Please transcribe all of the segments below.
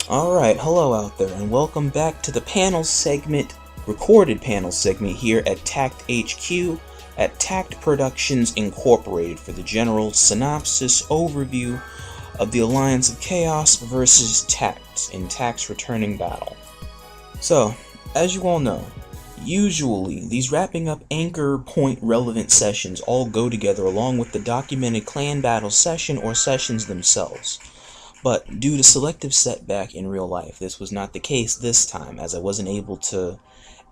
Alright, hello out there, and welcome back to the panel segment, recorded panel segment here at T.A.C.T HQ at T.A.C.T Productions Incorporated for the general synopsis overview of the Alliance of Chaos versus T.A.C.T in T.A.C.T's returning battle. So, as you all know, usually these wrapping up anchor point relevant sessions all go together along with the documented clan battle session or sessions themselves. But due to selective setback in real life, this was not the case this time, as I wasn't able to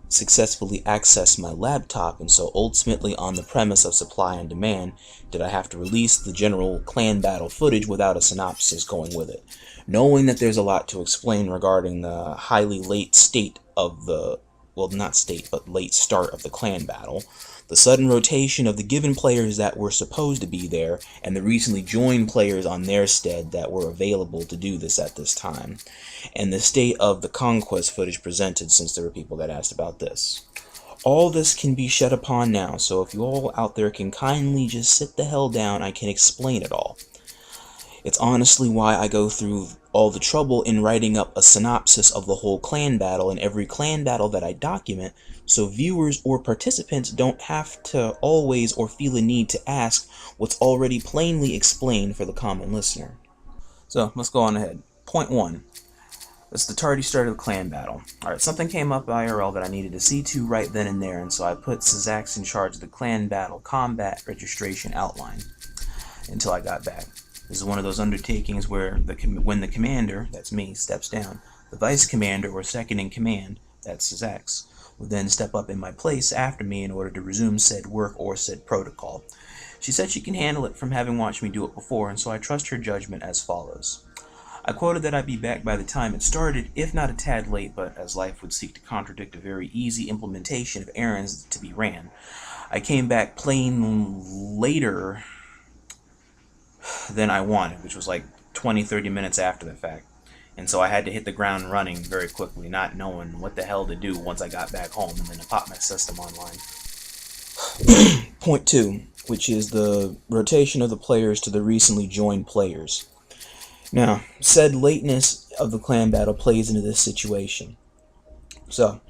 successfully access my laptop, and so ultimately on the premise of supply and demand, did I have to release the general clan battle footage without a synopsis going with it. Knowing that there's a lot to explain regarding the highly late state of the, well, not state, but late start of the clan battle, the sudden rotation of the given players that were supposed to be there, and the recently joined players on their stead that were available to do this at this time, and the state of the conquest footage presented, since there were people that asked about this. All this can be shed upon now, so if you all out there can kindly just sit the hell down, I can explain it all. It's honestly why I go through all the trouble in writing up a synopsis of the whole clan battle and every clan battle that I document, so viewers or participants don't have to always or feel a need to ask what's already plainly explained for the common listener. So let's go on ahead. Point 1. It's the tardy start of the clan battle. Alright, something came up IRL that I needed to see to right then and there, and so I put T.A.C.T in charge of the clan battle combat registration outline until I got back. This is one of those undertakings where when the commander, that's me, steps down, the vice commander or second in command, that's T.A.C.T, will then step up in my place after me in order to resume said work or said protocol. She said she can handle it from having watched me do it before, and so I trust her judgment as follows. I quoted that I'd be back by the time it started, if not a tad late, but as life would seek to contradict a very easy implementation of errands to be ran, I came back plain later than I wanted, which was like 20-30 minutes after the fact. And so I had to hit the ground running very quickly, not knowing what the hell to do once I got back home, and then I popped my system online. Point 2, which is the rotation of the players to the recently joined players. Now, said lateness of the clan battle plays into this situation. So,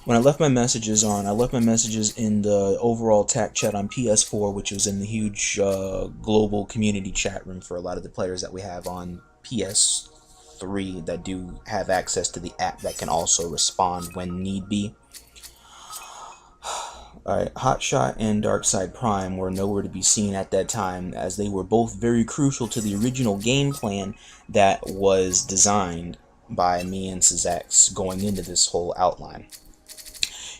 when I left my messages on, I left my messages in the overall T.A.C.T chat on PS4, which was in the huge global community chat room for a lot of the players that we have on PS3 that do have access to the app that can also respond when need be. Alright, Hotshot and Darkside Prime were nowhere to be seen at that time, as they were both very crucial to the original game plan that was designed by me and T.A.C.T going into this whole outline.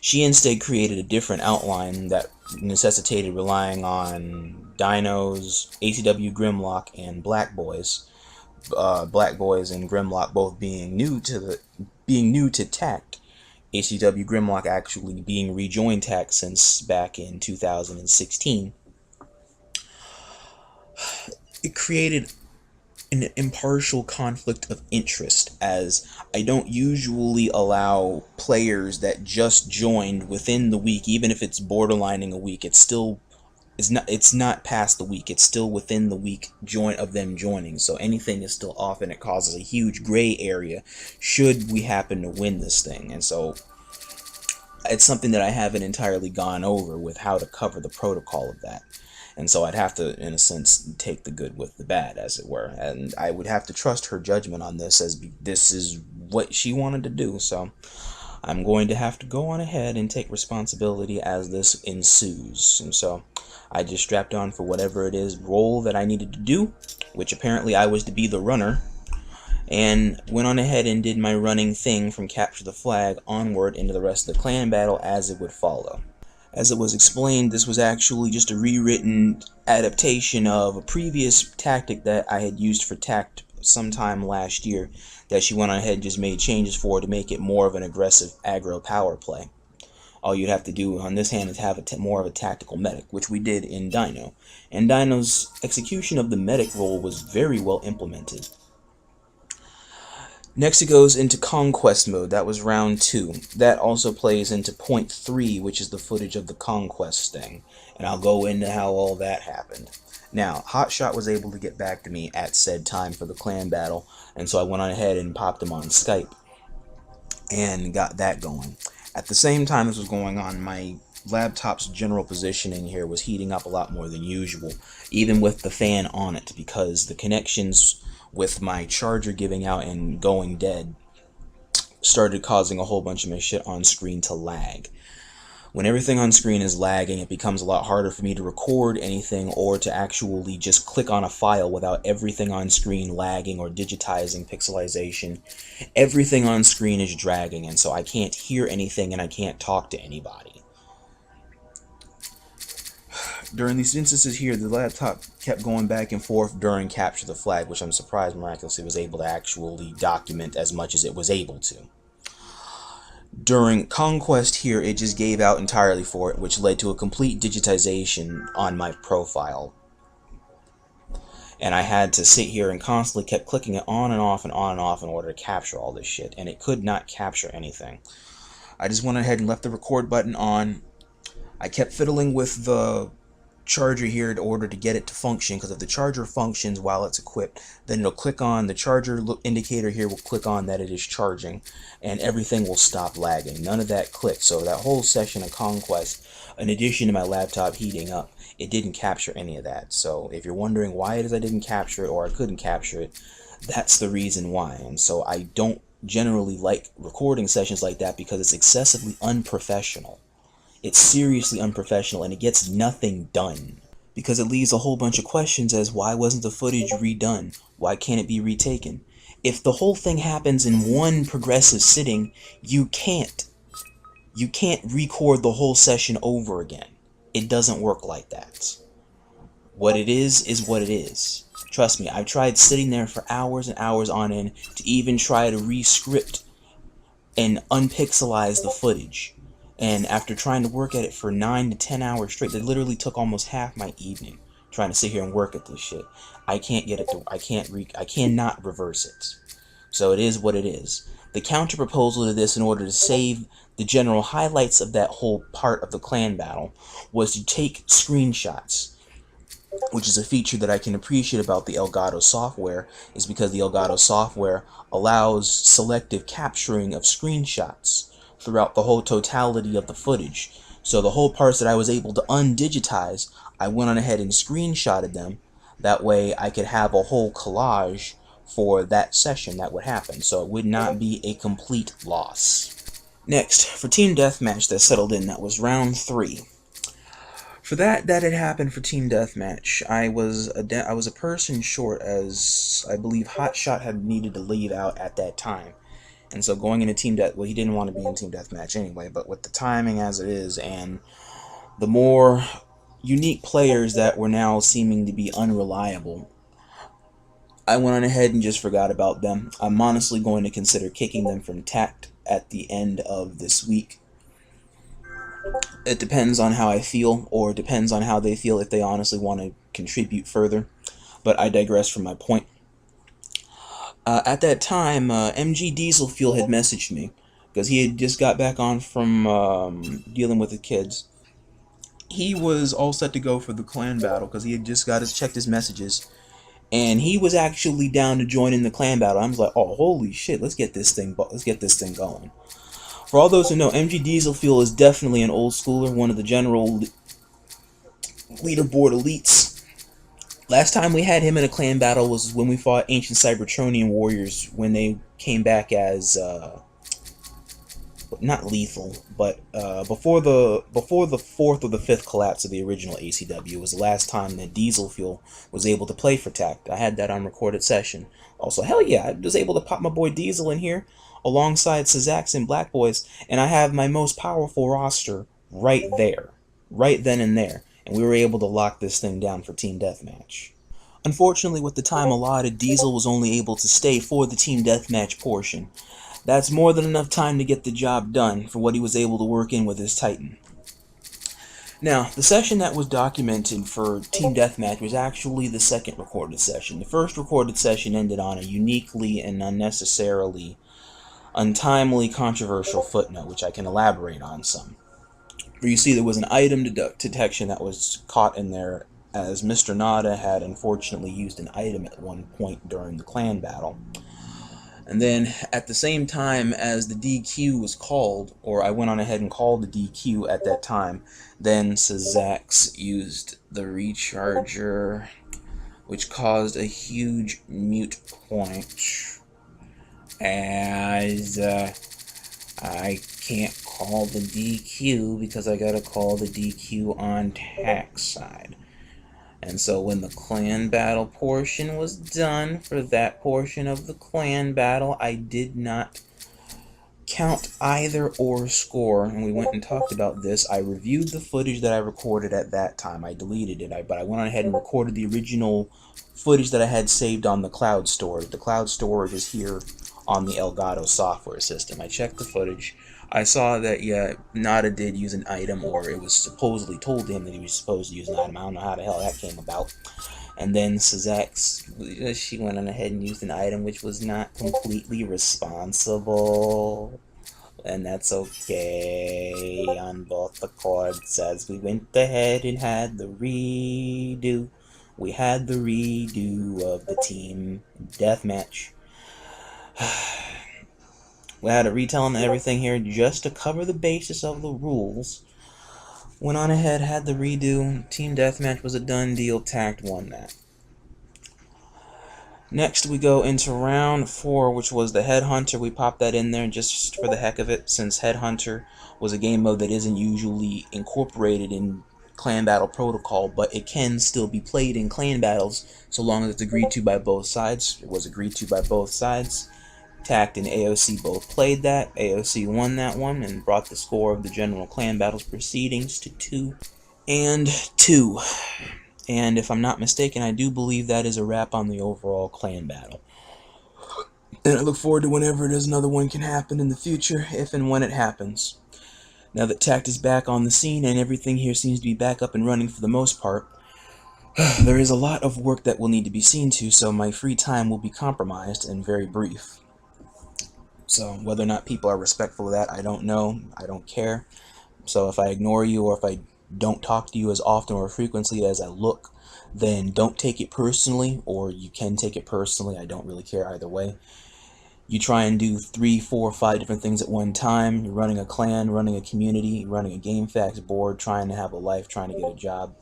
She instead created a different outline that necessitated relying on Dinos, ACW Grimlock, and Black Boys. Black Boys and Grimlock both being new to T.A.C.T. ACW Grimlock actually being rejoined T.A.C.T since back in 2016. It created an impartial conflict of interest, as I don't usually allow players that just joined within the week, even if it's borderlining a week, it's not past the week, it's still within the week of them joining, so anything is still off and it causes a huge gray area should we happen to win this thing. And so it's something that I haven't entirely gone over with how to cover the protocol of that. And so I'd have to, in a sense, take the good with the bad, as it were. And I would have to trust her judgment on this, as this is what she wanted to do. So I'm going to have to go on ahead and take responsibility as this ensues. And so I just strapped on for whatever it is role that I needed to do, which apparently I was to be the runner, and went on ahead and did my running thing from Capture the Flag onward into the rest of the clan battle as it would follow. As it was explained, this was actually just a rewritten adaptation of a previous tactic that I had used for T.A.C.T sometime last year, that she went on ahead and just made changes for to make it more of an aggressive aggro power play. All you'd have to do on this hand is have more of a tactical medic, which we did in Dino. And Dino's execution of the medic role was very well implemented. Next it goes into Conquest mode. That was round 2. That also plays into point 3, which is the footage of the Conquest thing. And I'll go into how all that happened. Now, Hotshot was able to get back to me at said time for the clan battle, and so I went on ahead and popped him on Skype and got that going. At the same time this was going on, my laptop's general positioning here was heating up a lot more than usual, even with the fan on it, because the connections with my charger giving out and going dead started causing a whole bunch of my shit on screen to lag. When everything on screen is lagging, it becomes a lot harder for me to record anything or to actually just click on a file without everything on screen lagging or digitizing pixelization. Everything on screen is dragging, and so I can't hear anything and I can't talk to anybody. During these instances here, the laptop kept going back and forth during Capture the Flag, which I'm surprised miraculously was able to actually document as much as it was able to. During Conquest here, it just gave out entirely for it, which led to a complete digitization on my profile. And I had to sit here and constantly kept clicking it on and off and on and off in order to capture all this shit, and it could not capture anything. I just went ahead and left the record button on. I kept fiddling with the charger here in order to get it to function, because if the charger functions while it's equipped, then it'll click on the charger indicator here will click on that it is charging, and everything will stop lagging. None of that clicked, so that whole session of Conquest, in addition to my laptop heating up, it didn't capture any of that. So if you're wondering why it is I didn't capture it or I couldn't capture it, that's the reason why. And so I don't generally like recording sessions like that because it's excessively unprofessional. It's seriously unprofessional, and it gets nothing done. Because it leaves a whole bunch of questions as why wasn't the footage redone? Why can't it be retaken? If the whole thing happens in one progressive sitting, you can't record the whole session over again. It doesn't work like that. What it is what it is. Trust me, I've tried sitting there for hours and hours on end to even try to re-script and unpixelize the footage. And after trying to work at it for 9 to 10 hours straight, that literally took almost half my evening trying to sit here and work at this shit. I can't get it to, I cannot reverse it. So it is what it is. The counter proposal to this, in order to save the general highlights of that whole part of the clan battle, was to take screenshots, which is a feature that I can appreciate about the Elgato software, is because the Elgato software allows selective capturing of screenshots throughout the whole totality of the footage. So the whole parts that I was able to undigitize, I went on ahead and screenshotted them. That way I could have a whole collage for that session that would happen, so it would not be a complete loss. Next, for Team Deathmatch that settled in, that was round 3. For that had happened for Team Deathmatch, I was a person short, as I believe Hotshot had needed to leave out at that time. And so going into Team Death, well, he didn't want to be in Team Deathmatch anyway, but with the timing as it is, and the more unique players that were now seeming to be unreliable, I went on ahead and just forgot about them. I'm honestly going to consider kicking them from T.A.C.T at the end of this week. It depends on how I feel, or it depends on how they feel if they honestly want to contribute further, but I digress from my point. At that time, MG Diesel Fuel had messaged me, because he had just got back on from dealing with the kids. He was all set to go for the clan battle, because he had just checked his messages, and he was actually down to join in the clan battle. I was like, oh, holy shit, let's get this thing going. For all those who know, MG Diesel Fuel is definitely an old schooler, one of the general leaderboard elites. Last time we had him in a clan battle was when we fought Ancient Cybertronian Warriors, when they came back as, not lethal, but before the 4th or the 5th collapse of the original ACW was the last time that Diesel Fuel was able to play for T.A.C.T. I had that on recorded session. Also, hell yeah, I was able to pop my boy Diesel in here, alongside Sazax and Black Boys, and I have my most powerful roster right there, right then and there, and we were able to lock this thing down for Team Deathmatch. Unfortunately, with the time allotted, Diesel was only able to stay for the Team Deathmatch portion. That's more than enough time to get the job done for what he was able to work in with his Titan. Now, the session that was documented for Team Deathmatch was actually the second recorded session. The first recorded session ended on a uniquely and unnecessarily untimely controversial footnote, which I can elaborate on some. Where you see there was an item detection that was caught in there, as Mr. Nada had unfortunately used an item at one point during the clan battle. And then at the same time as the DQ was called, or I went on ahead and called the DQ at that time, then T.A.C.T used the recharger, which caused a huge mute point, as I can't call the DQ because I gotta call the DQ on T.A.C.T side. And so when the clan battle portion was done, for that portion of the clan battle, I did not count either or score, and we went and talked about this. I reviewed the footage that I recorded at that time. I deleted it, but I went on ahead and recorded the original footage that I had saved on the cloud storage. The cloud storage is here on the Elgato software system. I checked the footage. I saw that, yeah, Nada did use an item, or it was supposedly told to him that he was supposed to use an item. I don't know how the hell that came about. And then T.A.C.T, she went on ahead and used an item which was not completely responsible. And that's okay on both the chords, as we went ahead and had the redo. We had the redo of the team deathmatch. We had a retelling of everything here just to cover the basis of the rules. Went on ahead, had the redo. Team deathmatch was a done deal. T.A.C.T won that. Next, we go into round 4, which was the Headhunter. We popped that in there just for the heck of it, since Headhunter was a game mode that isn't usually incorporated in Clan Battle Protocol, but it can still be played in clan battles so long as it's agreed to by both sides. It was agreed to by both sides. T.A.C.T and A.o.C both played that. A.o.C won that one and brought the score of the general clan battles proceedings to 2-2. And if I'm not mistaken, I do believe that is a wrap on the overall clan battle. And I look forward to whenever there's another one can happen in the future, if and when it happens. Now that T.A.C.T is back on the scene and everything here seems to be back up and running for the most part, there is a lot of work that will need to be seen to, so my free time will be compromised and very brief. So whether or not people are respectful of that, I don't know. I don't care. So if I ignore you, or if I don't talk to you as often or frequently as I look, then don't take it personally, or you can take it personally. I don't really care either way. You try and do 3, 4, 5 different things at one time. You're running a clan, running a community, running a GameFAQs board, trying to have a life, trying to get a job.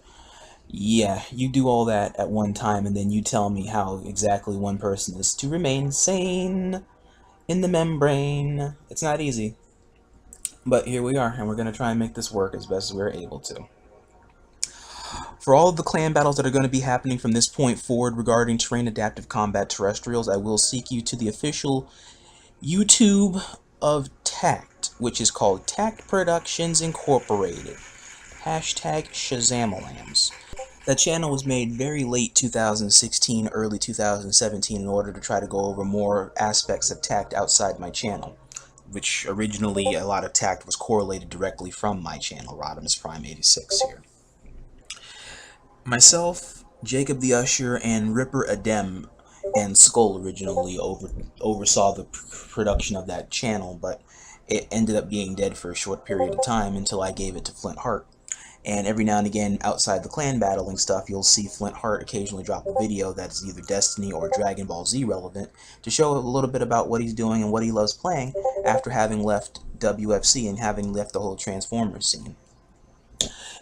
Yeah, you do all that at one time, and then you tell me how exactly one person is to remain sane in the membrane. It's not easy. But here we are, and we're going to try and make this work as best as we're able to. For all of the clan battles that are going to be happening from this point forward regarding Terrain Adaptive Combat Terrestrials, I will seek you to the official YouTube of T.A.C.T, which is called T.A.C.T Productions Incorporated. Hashtag Shazamalams. That channel was made very late 2016, early 2017 in order to try to go over more aspects of T.A.C.T outside my channel, which originally a lot of T.A.C.T was correlated directly from my channel, Rodimus Prime 86 here. Myself, Jacob the Usher, and Ripper Adem and Skull originally oversaw the production of that channel, but it ended up being dead for a short period of time until I gave it to Flint Hart. And every now and again, outside the clan battling stuff, you'll see Flint Hart occasionally drop a video that's either Destiny or Dragon Ball Z relevant to show a little bit about what he's doing and what he loves playing after having left WFC and having left the whole Transformers scene.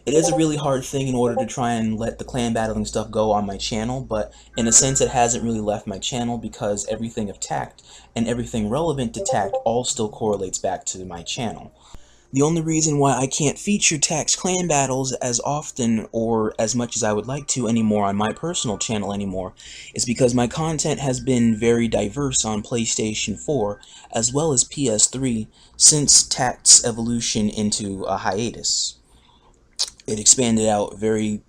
It is a really hard thing in order to try and let the clan battling stuff go on my channel, but in a sense it hasn't really left my channel because everything of T.A.C.T and everything relevant to T.A.C.T all still correlates back to my channel. The only reason why I can't feature T.A.C.T clan battles as often or as much as I would like to anymore on my personal channel anymore is because my content has been very diverse on PlayStation 4 as well as PS3 since T.A.C.T's evolution into a hiatus. It expanded out very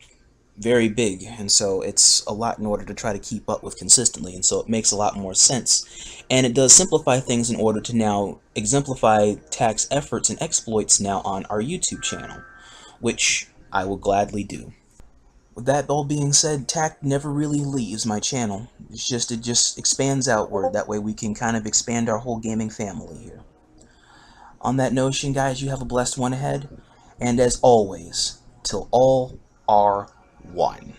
big, and so it's a lot in order to try to keep up with consistently, and so it makes a lot more sense. And it does simplify things in order to now exemplify T.A.C.T's efforts and exploits now on our YouTube channel, which I will gladly do. With that all being said, TACT never really leaves my channel. It just expands outward. That way we can kind of expand our whole gaming family here. On that notion, guys, you have a blessed one ahead. And as always, till all are one.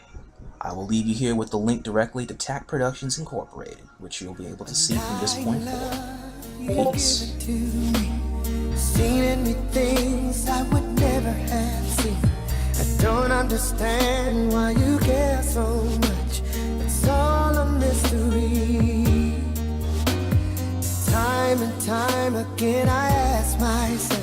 I will leave you here with the link directly to T.A.C.T Productions Incorporated, which you'll be able to see from this point forward. Peace. Seen in me things I would never have seen. I don't understand why you care so much. It's all a mystery. Time and time again I ask myself,